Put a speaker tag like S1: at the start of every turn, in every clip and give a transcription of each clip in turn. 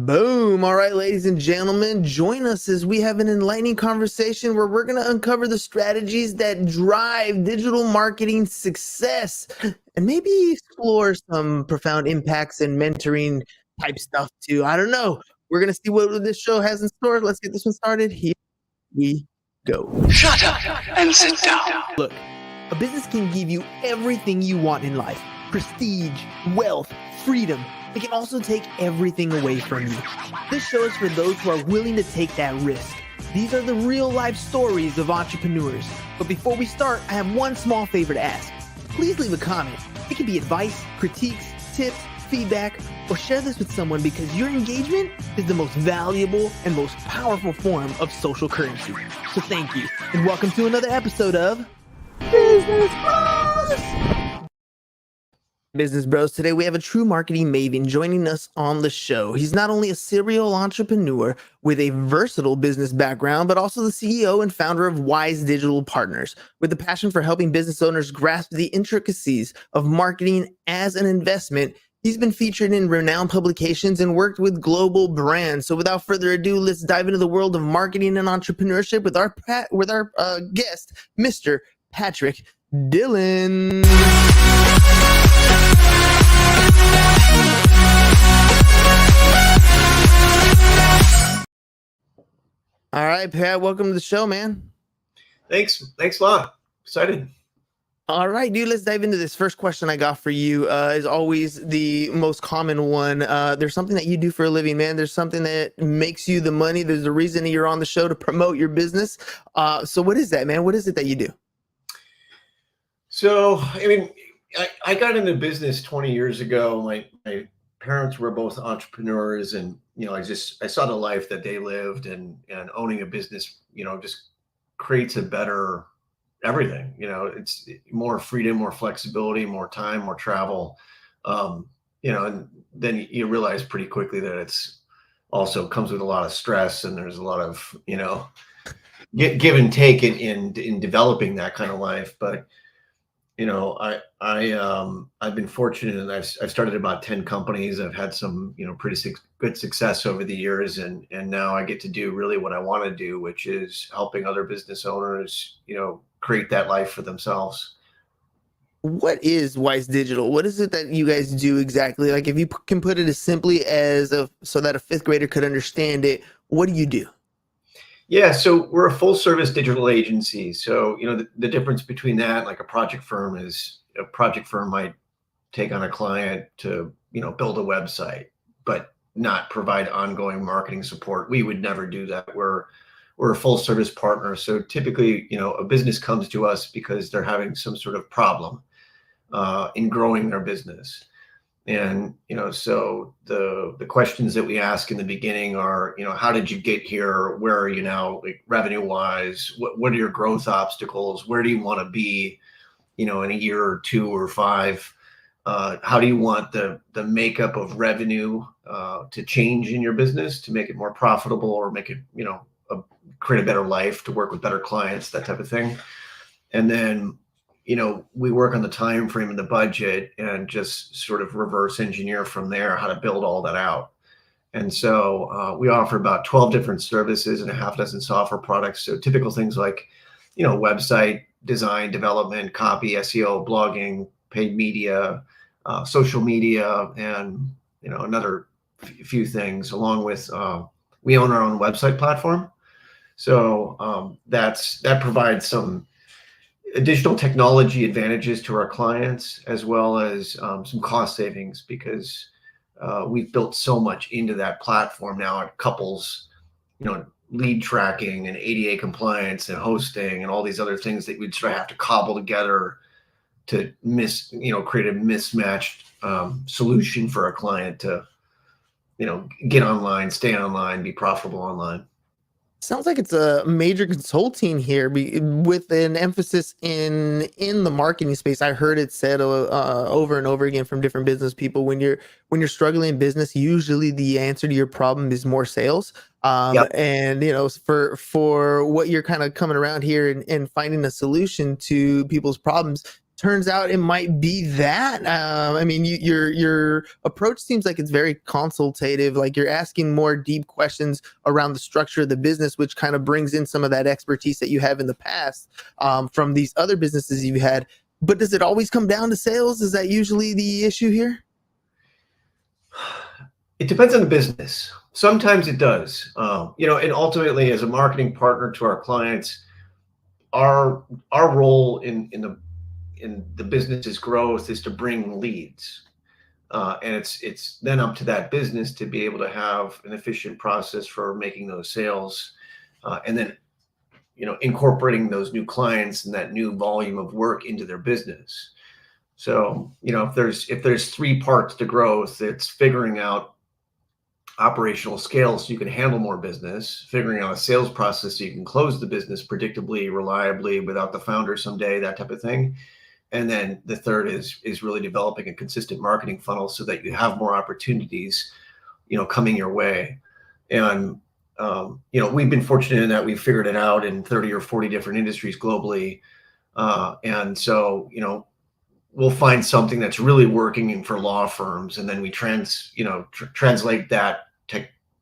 S1: Boom. All right, ladies and gentlemen, join us as we have an enlightening conversation where we're going to uncover the strategies that drive digital marketing success and maybe explore some profound impacts and mentoring type stuff too. I don't know. We're going to see what this show has in store. Let's get this one started. Here we go.
S2: Shut up and sit down.
S1: Look, a business can give you everything you want in life: prestige, wealth, freedom. It can also take everything away from you. This show is for those who are willing to take that risk. These are the real life stories of entrepreneurs. But before we start, I have one small favor to ask. Please leave a comment. It can be advice, critiques, tips, feedback, or share this with someone because your engagement is the most valuable and most powerful form of social currency. So thank you, and welcome to another episode of Business Bros. Business Bros. Today we have a true marketing maven joining us on the show. He's not only a serial entrepreneur with a versatile business background, but also the CEO and founder of Wise Digital Partners, with a passion for helping business owners grasp the intricacies of marketing as an investment. He's been featured in renowned publications and worked with global brands. So without further ado, let's dive into the world of marketing and entrepreneurship with our guest, Mr. Patrick Dillon. All right, Pat, welcome to the show, man.
S3: Thanks a lot. Excited.
S1: All right, dude, let's dive into this. First question I got for you is always the most common one. There's something that you do for a living, man. There's something that makes you the money. There's a reason you're on the show to promote your business. So what is that, man? What is it that you do?
S3: So, I got into business 20 years ago. My parents were both entrepreneurs, and I saw the life that they lived, and owning a business, just creates a better everything. It's more freedom, more flexibility, more time, more travel. And then you realize pretty quickly that it's also comes with a lot of stress, and there's a lot of give and take in developing that kind of life. But I've been fortunate, and I've started about 10 companies. I've had some, pretty good success over the years. And now I get to do really what I want to do, which is helping other business owners, create that life for themselves.
S1: What is Wise Digital? What is it that you guys do exactly? Like, if you can put it as simply as so that a fifth grader could understand it, what do you do?
S3: Yeah, so we're a full service digital agency. So, the difference between that, like a project firm, is a project firm might take on a client to, build a website, but not provide ongoing marketing support. We would never do that. We're a full service partner. So typically, a business comes to us because they're having some sort of problem in growing their business. And, so the questions that we ask in the beginning are, how did you get here? Where are you now, like, revenue wise? What are your growth obstacles? Where do you want to be, in a year or 2 or 5? How do you want the makeup of revenue to change in your business to make it more profitable, or make it, create a better life, to work with better clients, that type of thing. And then, we work on the time frame and the budget, and just sort of reverse engineer from there how to build all that out. And so we offer about 12 different services and a half dozen software products. So typical things like, website design, development, copy, SEO, blogging, paid media, social media, and, another few things, along with we own our own website platform. So that provides some additional technology advantages to our clients, as well as some cost savings, because we've built so much into that platform now. It couples, lead tracking and ADA compliance and hosting and all these other things that we'd sort of have to cobble together to create a mismatched solution for a client to, get online, stay online, be profitable online.
S1: Sounds like it's a major consulting here, with an emphasis in the marketing space. I heard it said over and over again from different business people, when you're struggling in business, usually the answer to your problem is more sales.
S3: Yep.
S1: And for what you're kind of coming around here and finding a solution to people's problems, turns out it might be that. I mean, your approach seems like it's very consultative. Like you're asking more deep questions around the structure of the business, which kind of brings in some of that expertise that you have in the past from these other businesses you've had. But does it always come down to sales? Is that usually the issue here?
S3: It depends on the business. Sometimes it does. And ultimately, as a marketing partner to our clients, our role in the business's growth is to bring leads. And it's then up to that business to be able to have an efficient process for making those sales, and then incorporating those new clients and that new volume of work into their business. So if there's three parts to growth, it's figuring out operational scale so you can handle more business, figuring out a sales process so you can close the business predictably, reliably, without the founder someday, that type of thing. And then the third is really developing a consistent marketing funnel so that you have more opportunities, coming your way. And, we've been fortunate in that we've figured it out in 30 or 40 different industries globally. And so, we'll find something that's really working for law firms. And then we translate that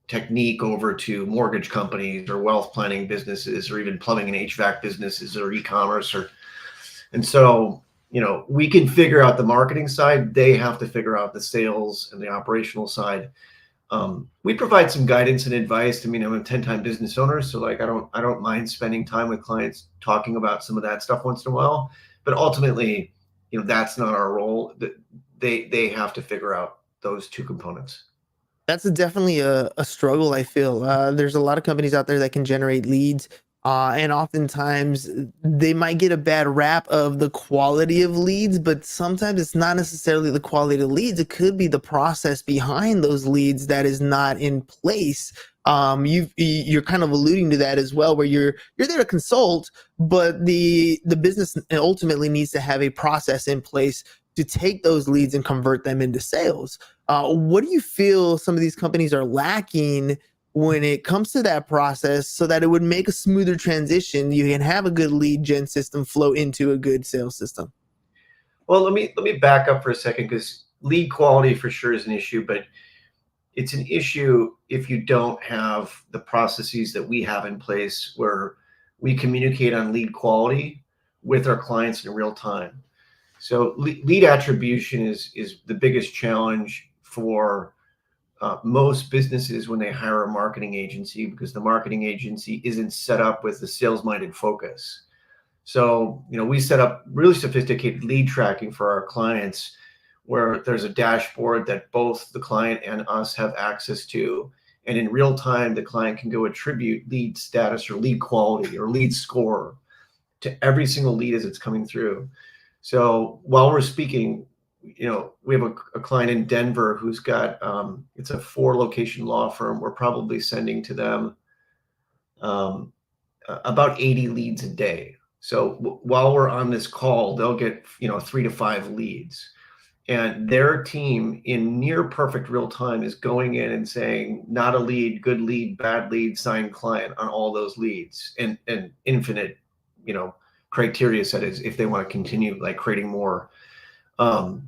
S3: technique over to mortgage companies or wealth planning businesses, or even plumbing and HVAC businesses, or e-commerce, and so, we can figure out the marketing side. They have to figure out the sales and the operational side. We provide some guidance and advice. I mean, I'm a 10-time business owner, so like I don't mind spending time with clients talking about some of that stuff once in a while. But ultimately, that's not our role. They have to figure out those two components.
S1: That's definitely a struggle, I feel. There's a lot of companies out there that can generate leads, and oftentimes they might get a bad rap of the quality of leads, but sometimes it's not necessarily the quality of leads. It could be the process behind those leads that is not in place. You're kind of alluding to that as well, where you're there to consult, but the business ultimately needs to have a process in place to take those leads and convert them into sales. What do you feel some of these companies are lacking when it comes to that process, so that it would make a smoother transition? You can have a good lead gen system flow into a good sales system.
S3: Well, let me back up for a second, because lead quality for sure is an issue, but it's an issue if you don't have the processes that we have in place, where we communicate on lead quality with our clients in real time. So lead attribution is the biggest challenge for most businesses when they hire a marketing agency, because the marketing agency isn't set up with the sales-minded focus. So, we set up really sophisticated lead tracking for our clients, where there's a dashboard that both the client and us have access to. And in real time, the client can go attribute lead status or lead quality or lead score to every single lead as it's coming through. So while we're speaking, we have a client in Denver who's got, it's a 4-location law firm. We're probably sending to them about 80 leads a day. So while we're on this call, they'll get, 3 to 5 leads. And their team in near perfect real time is going in and saying, not a lead, good lead, bad lead, signed client on all those leads, and infinite, criteria set is if they want to continue like creating more. And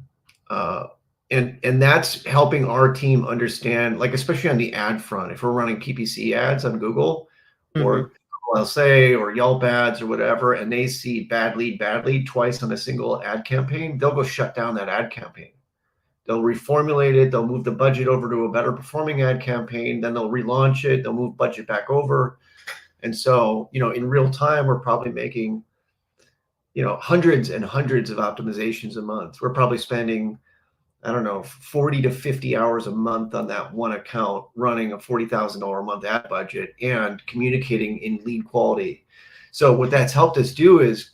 S3: that's helping our team understand, like, especially on the ad front, if we're running PPC ads on Google or LSA or Yelp ads or whatever, and they see bad lead twice on a single ad campaign, they'll go shut down that ad campaign. They'll reformulate it. They'll move the budget over to a better performing ad campaign. Then they'll relaunch it. They'll move budget back over. And so, in real time, we're probably making, hundreds and hundreds of optimizations a month. We're probably spending, I don't know, 40 to 50 hours a month on that one account, running a $40,000 a month ad budget and communicating in lead quality. So what that's helped us do is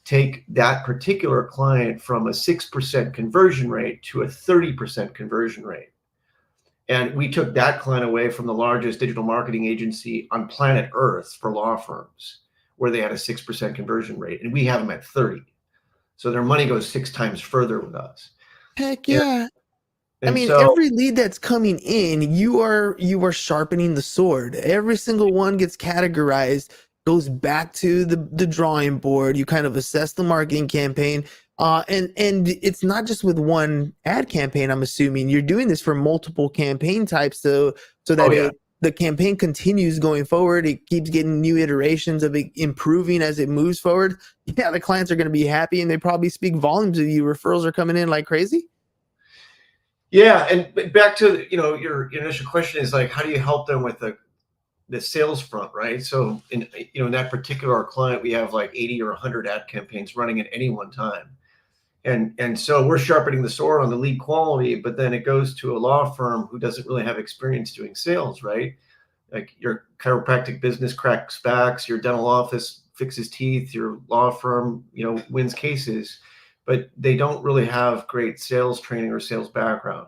S3: take that particular client from a 6% conversion rate to a 30% conversion rate. And we took that client away from the largest digital marketing agency on planet Earth for law firms, where they had a 6% conversion rate, and we have them at 30. So their money goes 6 times further with us.
S1: Heck yeah.
S3: And
S1: I mean,
S3: so,
S1: every lead that's coming in, you are sharpening the sword. Every single one gets categorized, goes back to the drawing board. You kind of assess the marketing campaign. And it's not just with one ad campaign. I'm assuming you're doing this for multiple campaign types, so
S3: Oh
S1: that
S3: yeah.
S1: the campaign continues going forward. It keeps getting new iterations of it improving as it moves forward. Yeah, the clients are going to be happy, and they probably speak volumes of you. Referrals are coming in like crazy.
S3: Yeah, and back to your initial question is like, how do you help them with the sales front, right? So in that particular client, we have like 80 or 100 ad campaigns running at any one time. And so we're sharpening the sword on the lead quality, but then it goes to a law firm who doesn't really have experience doing sales, right? Like your chiropractic business cracks backs, your dental office fixes teeth, your law firm, wins cases, but they don't really have great sales training or sales background.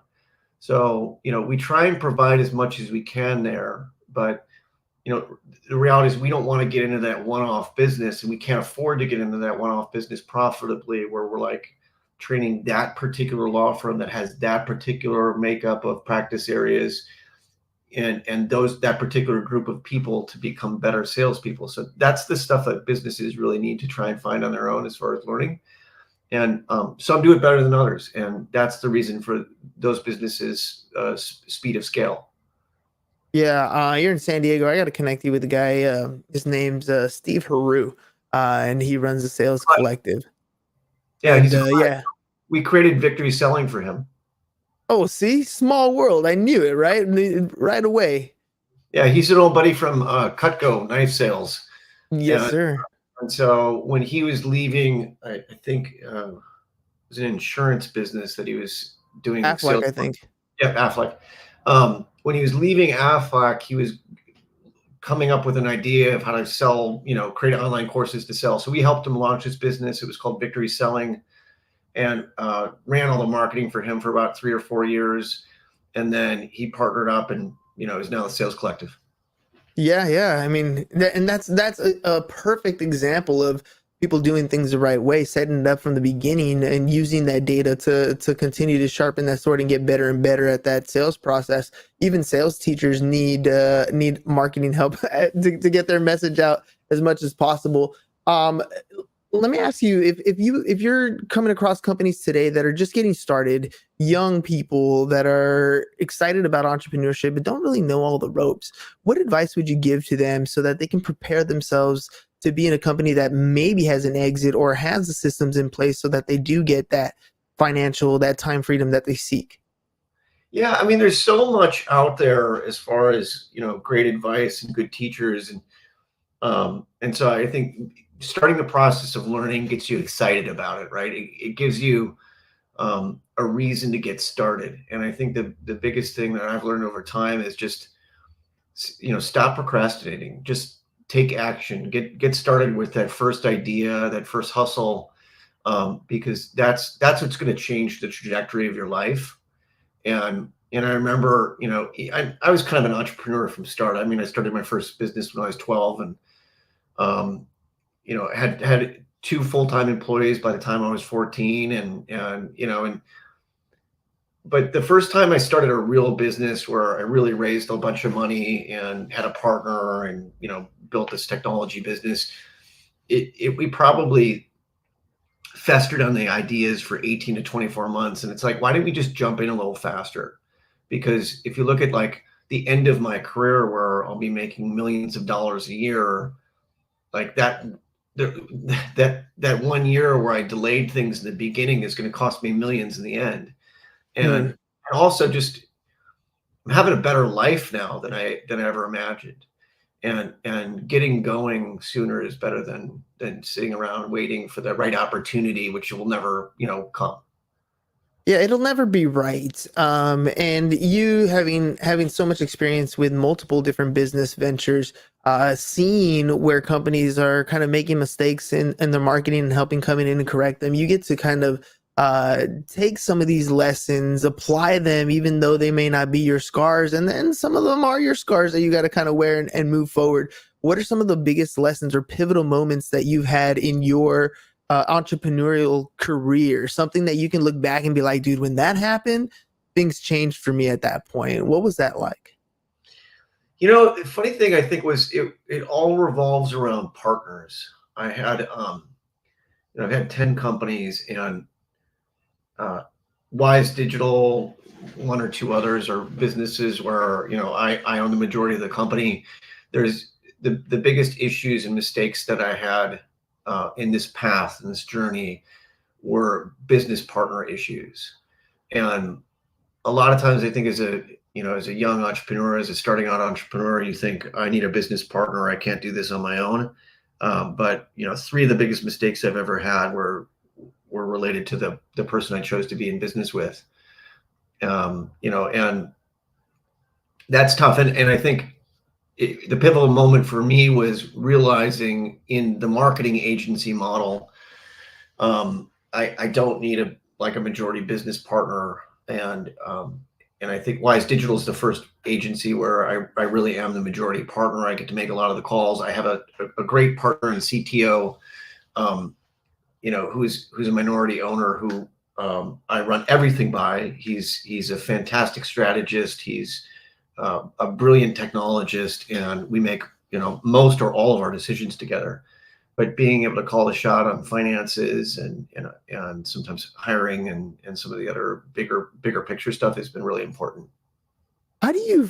S3: So, we try and provide as much as we can there, but the reality is we don't want to get into that one-off business, and we can't afford to get into that one-off business profitably where we're like training that particular law firm that has that particular makeup of practice areas and that particular group of people to become better salespeople. So that's the stuff that businesses really need to try and find on their own as far as learning. And some do it better than others, and that's the reason for those businesses' speed of scale.
S1: Yeah, you're in San Diego. I got to connect you with the guy. His name's Steve Haru, and he runs the Sales Collective.
S3: Yeah,
S1: And yeah.
S3: We created Victory Selling for him.
S1: Oh, see, small world. I knew it right away.
S3: Yeah, he's an old buddy from Cutco Knife Sales.
S1: Yes, sir.
S3: And so when he was leaving, I think it was an insurance business that he was doing
S1: Aflac,
S3: sales.
S1: I think.
S3: Yeah, Aflac. When he was leaving Aflac, he was coming up with an idea of how to sell, create online courses to sell. So we helped him launch his business. It was called Victory Selling, and ran all the marketing for him for about 3 or 4 years. And then he partnered up and, is now the Sales Collective.
S1: Yeah. I mean, and that's a perfect example of people doing things the right way, setting it up from the beginning and using that data to continue to sharpen that sword and get better and better at that sales process. Even sales teachers need marketing help to get their message out as much as possible. Let me ask you, if you're coming across companies today that are just getting started, young people that are excited about entrepreneurship but don't really know all the ropes, what advice would you give to them so that they can prepare themselves to be in a company that maybe has an exit or has the systems in place so that they do get that that time freedom that they seek?
S3: Yeah, I mean, there's so much out there as far as, great advice and good teachers. And so I think starting the process of learning gets you excited about it, right? It gives you a reason to get started. And I think the biggest thing that I've learned over time is just, stop procrastinating. Just take action. Get started with that first idea, that first hustle, because that's what's going to change the trajectory of your life. And I remember, I was kind of an entrepreneur from start. I mean, I started my first business when I was 12, and had 2 full-time employees by the time I was 14, but the first time I started a real business where I really raised a bunch of money and had a partner and, built this technology business, we probably festered on the ideas for 18 to 24 months. And it's like, why didn't we just jump in a little faster? Because if you look at like the end of my career where I'll be making millions of dollars a year, like that 1 year where I delayed things in the beginning is going to cost me millions in the end. And also just I'm having a better life now than I ever imagined. And getting going sooner is better than sitting around waiting for the right opportunity, which will never, come.
S1: Yeah, it'll never be right. And you having so much experience with multiple different business ventures, seeing where companies are kind of making mistakes in their marketing and helping come in and correct them, you get to kind of take some of these lessons, apply them, even though they may not be your scars, and then some of them are your scars that you got to kind of wear and move forward. What are some of the biggest lessons or pivotal moments that you've had in your entrepreneurial career, something that you can look back and be like, dude, when that happened, things changed for me at that point? What was that like?
S3: The funny thing I think was it all revolves around partners. I had I've had 10 companies, and Wise Digital, one or two others are businesses where, I own the majority of the company. There's the biggest issues and mistakes that I had in this path, in this journey, were business partner issues. And a lot of times I think as a young entrepreneur, as a starting out entrepreneur, you think, I need a business partner. I can't do this on my own. But three of the biggest mistakes I've ever had were related to the person I chose to be in business with. And that's tough. And I think the pivotal moment for me was realizing in the marketing agency model, I don't need a majority business partner. And I think Wise Digital is the first agency where I really am the majority partner. I get to make a lot of the calls. I have a great partner and CTO, who's a minority owner who I run everything by. He's a fantastic strategist. He's a brilliant technologist, and we make most or all of our decisions together. But being able to call the shot on finances and sometimes hiring and some of the other bigger picture stuff has been really important.
S1: How do you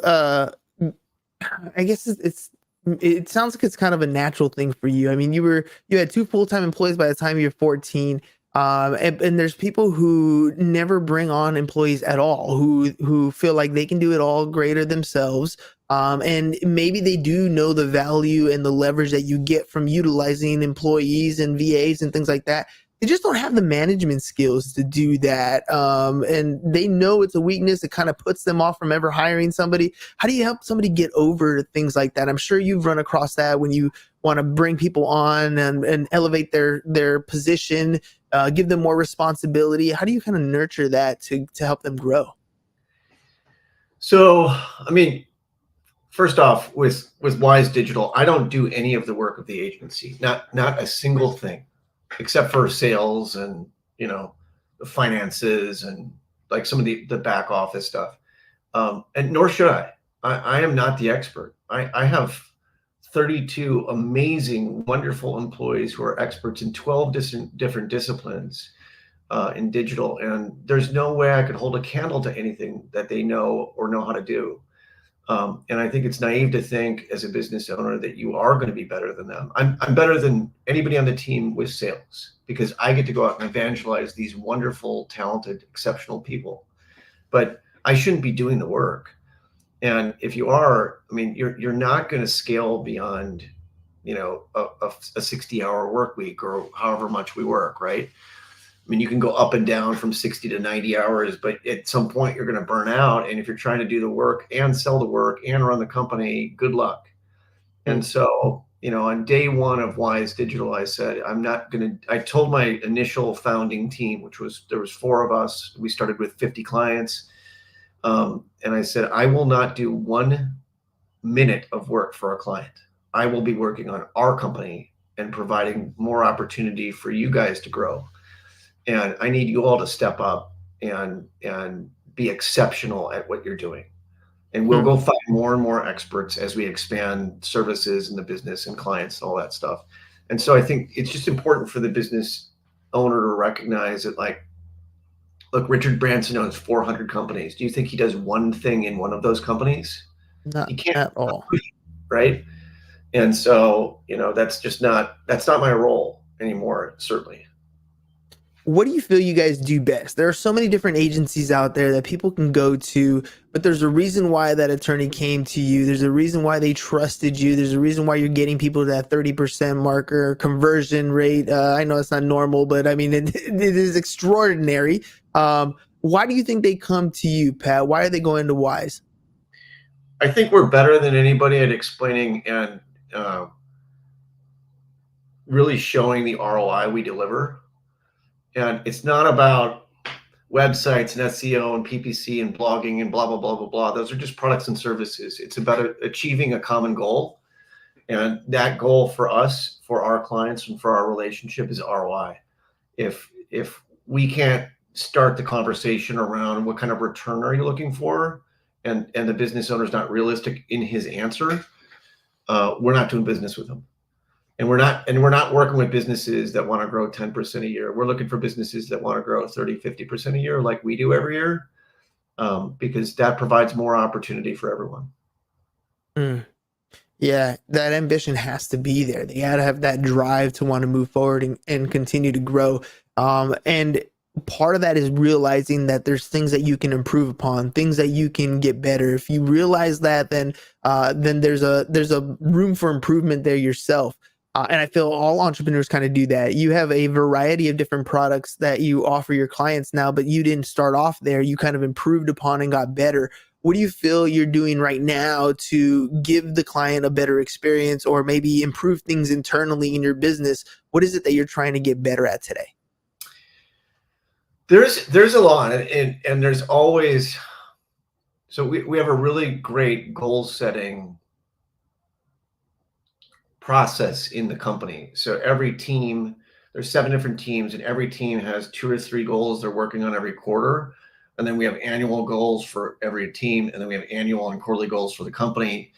S1: I guess it sounds like it's kind of a natural thing for you. I mean, you had two full-time employees by the time you're 14. And there's people who never bring on employees at all, who feel like they can do it all greater themselves. And maybe they do know the value and the leverage that you get from utilizing employees and VAs and things like that. They just don't have the management skills to do that. And they know it's a weakness. It kind of puts them off from ever hiring somebody. How do you help somebody get over things like that? I'm sure you've run across that when you want to bring people on and elevate their position, give them more responsibility. How do you kind of nurture that to help them grow?
S3: So, I mean, first off, with Wise Digital, I don't do any of the work of the agency, not a single thing, except for sales and the finances and like some of the back office stuff. And nor should I. I am not the expert. I have 32 amazing, wonderful employees who are experts in 12 different disciplines in digital, and there's no way I could hold a candle to anything that they know or know how to do. And I think it's naive to think as a business owner that you are going to be better than them. I'm better than anybody on the team with sales because I get to go out and evangelize these wonderful, talented, exceptional people. But I shouldn't be doing the work. And if you are, I mean, you're not going to scale beyond, a 60-hour work week or however much we work, right? I mean, you can go up and down from 60 to 90 hours, but at some point you're going to burn out. And if you're trying to do the work and sell the work and run the company, good luck. And so, on day one of Wise Digital, I said, I told my initial founding team, there was 4 of us. We started with 50 clients. And I said, I will not do 1 minute of work for a client. I will be working on our company and providing more opportunity for you guys to grow. And I need you all to step up and be exceptional at what you're doing. And we'll go find more and more experts as we expand services in the business and clients and all that stuff. And so I think it's just important for the business owner to recognize that, like, look, Richard Branson owns 400 companies. Do you think he does one thing in one of those companies?
S1: Not
S3: He can't
S1: at all.
S3: right? And so, that's not my role anymore, certainly.
S1: What do you feel you guys do best? There are so many different agencies out there that people can go to, but there's a reason why that attorney came to you. There's a reason why they trusted you. There's a reason why you're getting people to that 30% marker conversion rate. I know it's not normal, but I mean, it is extraordinary. Why do you think they come to you, Pat? Why are they going to Wise?
S3: I think we're better than anybody at explaining and really showing the ROI we deliver. And it's not about websites and SEO and PPC and blogging and blah, blah, blah, blah, blah. Those are just products and services. It's about achieving a common goal. And that goal for us, for our clients, and for our relationship is ROI. If we can't start the conversation around what kind of return are you looking for, and the business owner is not realistic in his answer, we're not doing business with them. we're not working with businesses that want to grow 10% a year. We're looking for businesses that want to grow 30, 50% a year like we do every year, because that provides more opportunity for everyone.
S1: Mm. Yeah, that ambition has to be there. They got to have that drive to want to move forward and continue to grow. And part of that is realizing that there's things that you can improve upon, things that you can get better. If you realize that, then there's a room for improvement there yourself. And I feel all entrepreneurs kind of do that. You have a variety of different products that you offer your clients now, but you didn't start off there. You kind of improved upon and got better. What do you feel you're doing right now to give the client a better experience or maybe improve things internally in your business? What is it that you're trying to get better at today?
S3: There's a lot, and there's always, so we have a really great goal setting process in the company. So every team, there's 7 different teams, and every team has 2 or 3 goals they're working on every quarter. And then we have annual goals for every team, and then we have annual and quarterly goals for the company.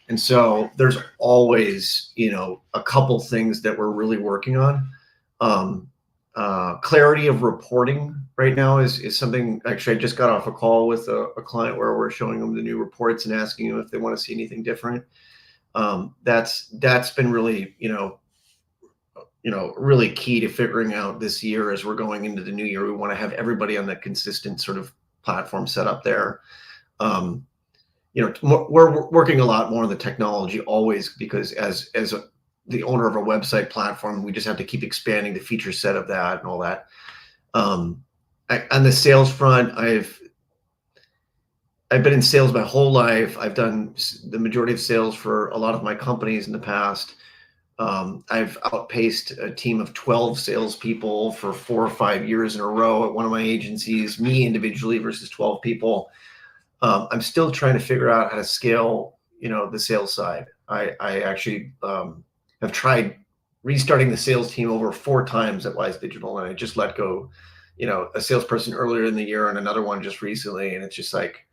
S3: And so there's always, a couple things that we're really working on. Clarity of reporting right now is something. Actually, I just got off a call with a client where we're showing them the new reports and asking them if they want to see anything different. That's been really, really key to figuring out this year as we're going into the new year. We want to have everybody on that consistent sort of platform set up there. We're working a lot more on the technology always, because as the owner of a website platform, we just have to keep expanding the feature set of that and all that. On the sales front, I've been in sales my whole life. I've done the majority of sales for a lot of my companies in the past. I've outpaced a team of 12 salespeople for 4 or 5 years in a row at one of my agencies, me individually versus 12 people. I'm still trying to figure out how to scale, the sales side. I actually have tried restarting the sales team over 4 times at Wise Digital, and I just let go, a salesperson earlier in the year and another one just recently. And it's just like,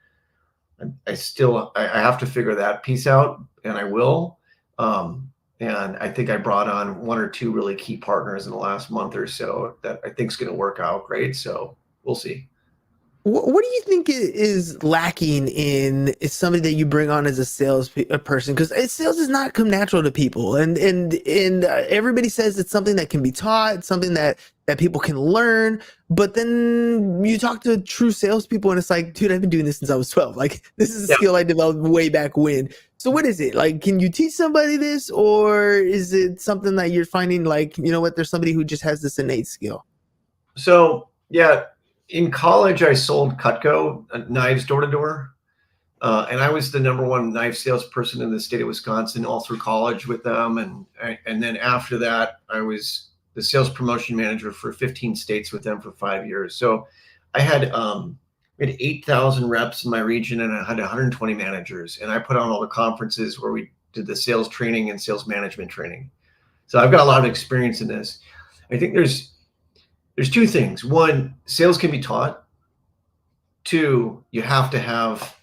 S3: I have to figure that piece out, and I will. And I think I brought on 1 or 2 really key partners in the last month or so that I think is going to work out great. So we'll see.
S1: What do you think is lacking in somebody that you bring on as a person? Because sales does not come natural to people, and everybody says it's something that can be taught, something that people can learn. But then you talk to true salespeople, and it's like, dude, I've been doing this since I was 12. Like, this is a skill I developed way back when. So what is it like? Can you teach somebody this, or is it something that you're finding like, there's somebody who just has this innate skill?
S3: So yeah. In college, I sold Cutco knives door to door, and I was the #1 knife salesperson in the state of Wisconsin all through college with them. And then after that, I was the sales promotion manager for 15 states with them for 5 years. So I had we had 8,000 reps in my region, and I had 120 managers. And I put on all the conferences where we did the sales training and sales management training. So I've got a lot of experience in this. I think there's 2 things. 1, sales can be taught. 2, you have to have,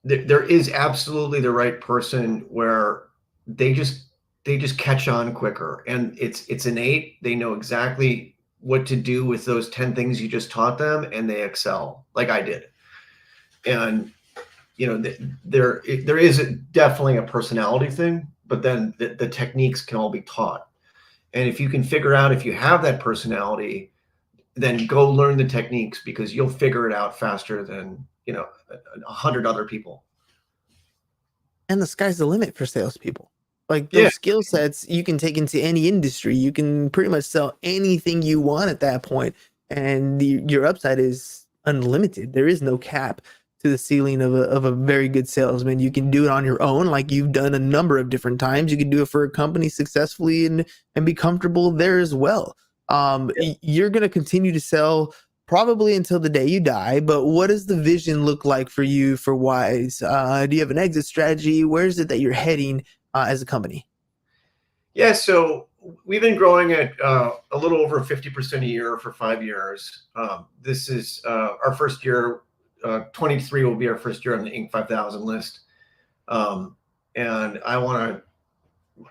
S3: there is absolutely the right person where they just catch on quicker, and it's innate. They know exactly what to do with those 10 things you just taught them, and they excel like I did. And there is definitely a personality thing, but then the techniques can all be taught. And if you can figure out if you have that personality, then go learn the techniques, because you'll figure it out faster than 100 other people.
S1: And the sky's the limit for salespeople. Like, those skill sets you can take into any industry. You can pretty much sell anything you want at that point, and your upside is unlimited. There is no cap to the ceiling of a very good salesman. You can do it on your own, like you've done a number of different times. You can do it for a company successfully and be comfortable there as well. You're going to continue to sell probably until the day you die, but what does the vision look like for you for Wise? Do you have an exit strategy? Where is it that you're heading as a company?
S3: Yeah, so we've been growing at a little over 50% a year for 5 years. This is our first year. 23 will be our first year on the Inc. 5000 list. And And I want to,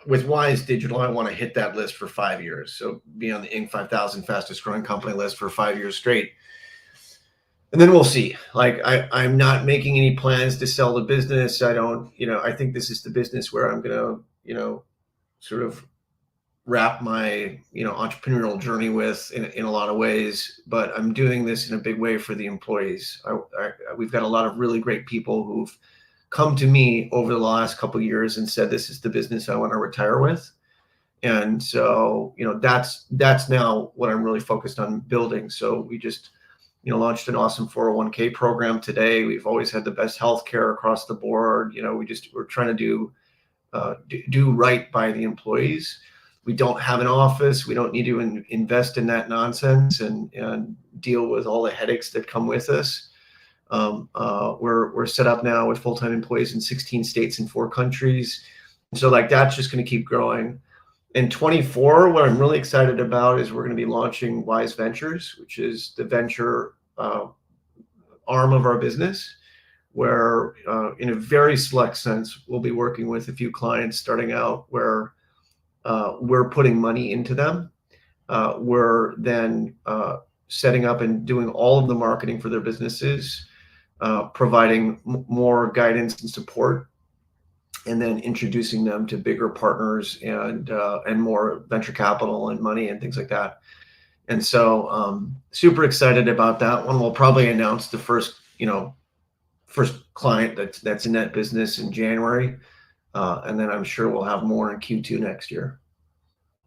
S3: with Wise Digital, I want to hit that list for 5 years. So be on the Inc. 5000 fastest growing company list for 5 years straight. And then we'll see. Like I'm not making any plans to sell the business. I don't, I think this is the business where I'm going to, sort of wrap my, entrepreneurial journey with in a lot of ways, but I'm doing this in a big way for the employees. We've got a lot of really great people who've come to me over the last couple of years and said, this is the business I want to retire with. And so, that's now what I'm really focused on building. So we just, launched an awesome 401k program today. We've always had the best healthcare across the board. We're trying to do right by the employees. We don't have an office. We don't need to invest in that nonsense and deal with all the headaches that come with us. We're set up now with full-time employees in 16 states and 4 countries. So that's just going to keep growing. In 24, what I'm really excited about is we're going to be launching Wise Ventures, which is the venture arm of our business, where in a very select sense, we'll be working with a few clients starting out where we're putting money into them. We're then setting up and doing all of the marketing for their businesses, providing more guidance and support, and then introducing them to bigger partners and more venture capital and money and things like that. And so super excited about that one. We'll probably announce the first client that's in that business in January. And then I'm sure we'll have more in Q2 next year.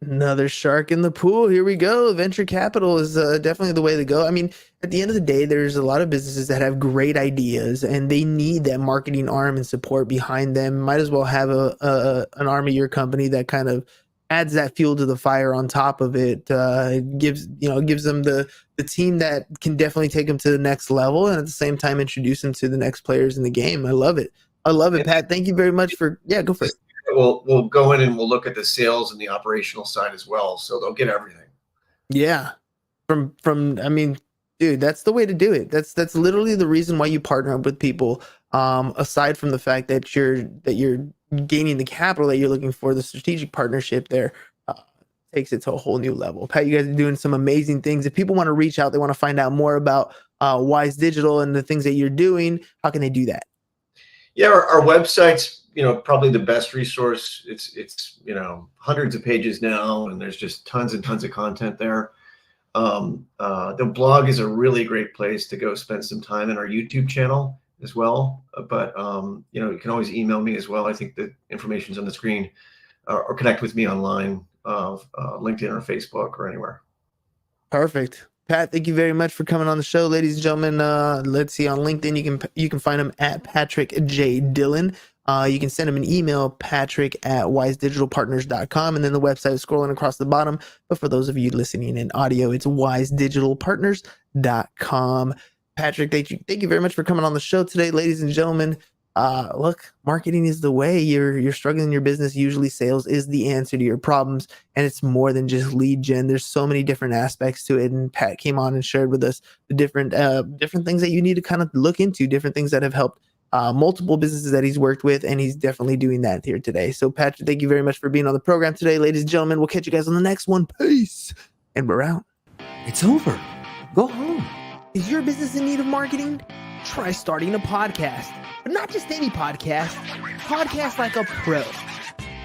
S1: Another shark in the pool. Here we go. Venture capital is definitely the way to go. I mean, at the end of the day, there's a lot of businesses that have great ideas and they need that marketing arm and support behind them. Might as well have an arm of your company that kind of adds that fuel to the fire on top of it. Gives them the team that can definitely take them to the next level and at the same time introduce them to the next players in the game. I love it. Pat. Thank you very much for go for it.
S3: We'll go in and we'll look at the sales and the operational side as well. So they'll get everything.
S1: Yeah. I mean, dude, that's the way to do it. That's literally the reason why you partner up with people. Aside from the fact that you're gaining the capital that you're looking for, the strategic partnership there takes it to a whole new level. Pat, you guys are doing some amazing things. If people want to reach out, they want to find out more about Wise Digital and the things that you're doing, how can they do that?
S3: Yeah, our website's probably the best resource. It's hundreds of pages now, and there's just tons and tons of content there. The blog is a really great place to go spend some time in our YouTube channel as well. But you can always email me as well. I think the information's on the screen, or connect with me online, LinkedIn or Facebook or anywhere.
S1: Perfect. Pat, thank you very much for coming on the show, ladies and gentlemen. Let's see, on LinkedIn, you can find him at Patrick J. Dillon. You can send him an email, patrick@wisedigitalpartners.com, and then the website is scrolling across the bottom. But for those of you listening in audio, it's wisedigitalpartners.com. Patrick, thank you very much for coming on the show today, ladies and gentlemen. Look, marketing is the way. You're struggling in your business. Usually sales is the answer to your problems, and it's more than just lead gen. There's so many different aspects to it, and Pat came on and shared with us the different things that you need to kind of look into, different things that have helped multiple businesses that he's worked with, and he's definitely doing that here today. So Patrick, thank you very much for being on the program today, ladies and gentlemen. We'll catch you guys on the next one. Peace. And we're out.
S4: It's over. Go home.
S1: Is your business in need of marketing? Try starting a podcast, but not just any podcast. Podcast like a pro.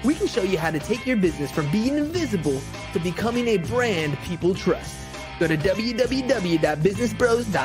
S1: We can show you how to take your business from being invisible to becoming a brand people trust. Go to www.businessbros.biz